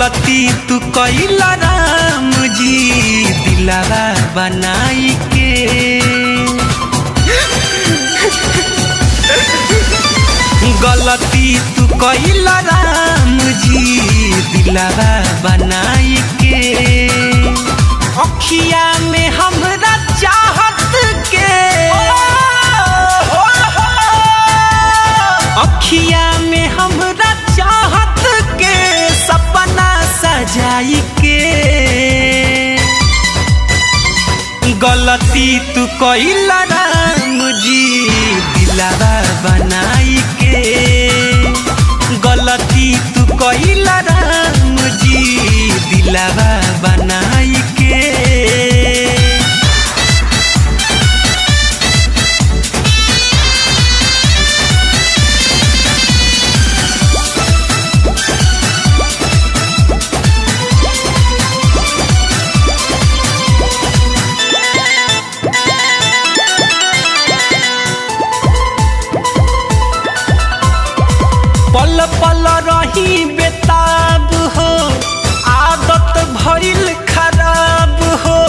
गलती तू कइला राम जी दिलावा बनाई के। गलती तू कइला राम जी दिलावा बनाई के। अखिया में हमरा चाहत के अखिया में हमरा चाहत के सपना सजाई के। गलती तू कइला राम जी दिलावा बनाई के। गलती तू कइला राम जी दिलावा बनाई के। पल पल रही बेताब हो आदत भइल खराब हो।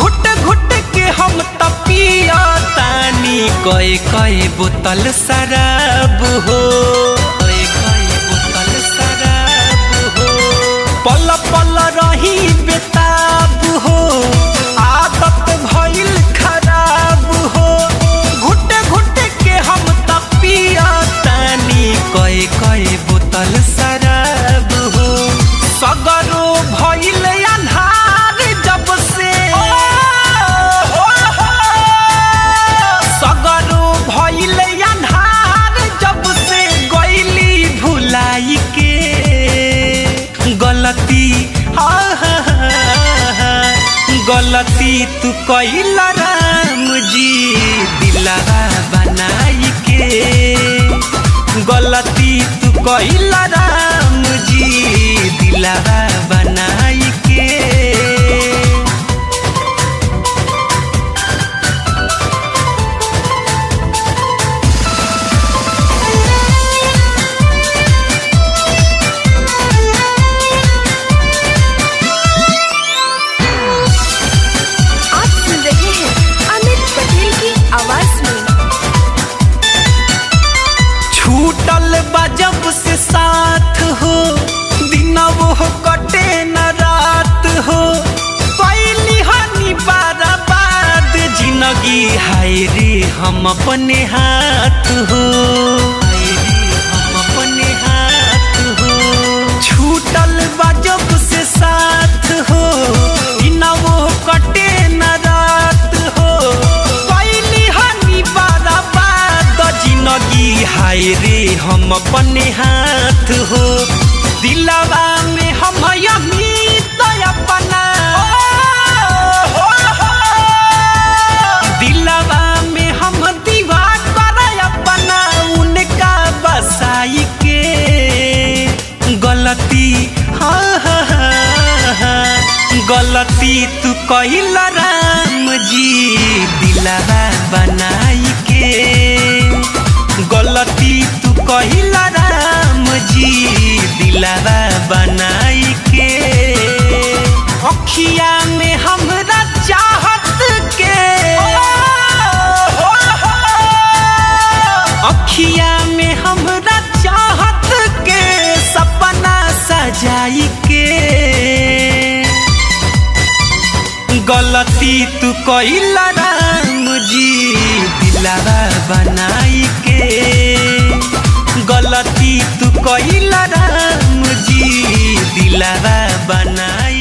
घुट घुट के हम तपिया तानी कए कए बोतल शराब हो। बोतल शराब हो। पल पल रही बेताब हो आदत भइल खराब हो। घुट घुट के हम तपिया तानी कए कए बोतल शराब हो। सगरो भइल अन्हार जब से सगरो भइल अन्हार जब से गइली भुलाई के। गलती गलती तू कइला राम जी दिलावा बनाई के। गलती तू कइला राम जी दिलावा बनाई के। आप सुन रहे हैं अमित पटेल की आवाज में। छूटल बजब से साथ हो दिन वो कटे न रात हो। कैली हनी बर्बाद जिंदगी हाय रे हम अपने हाथ हो। हम अपने हाथ हो। छूटल बजब से साथ हो दिन वो कटे न रात हो। कैली हनी बर्बाद जिंदगी हाय रे हम अपने हाथ हो। दिलवा में हम अमित अपना दिलवा में हम दीवार पर अपना उनका बसाई के। गलती गलती तू कइला राम जी दिलवा बनाई के। गलती तू कइला राम जी दिलावा बनाई के। अखिया में हमरा चाहत के अखिया में हमरा चाहत के सपना सजाई के। गलती तू कइला राम जी दिलावा बनाई के। गलती तू कइला राम जी दिलावा बनाई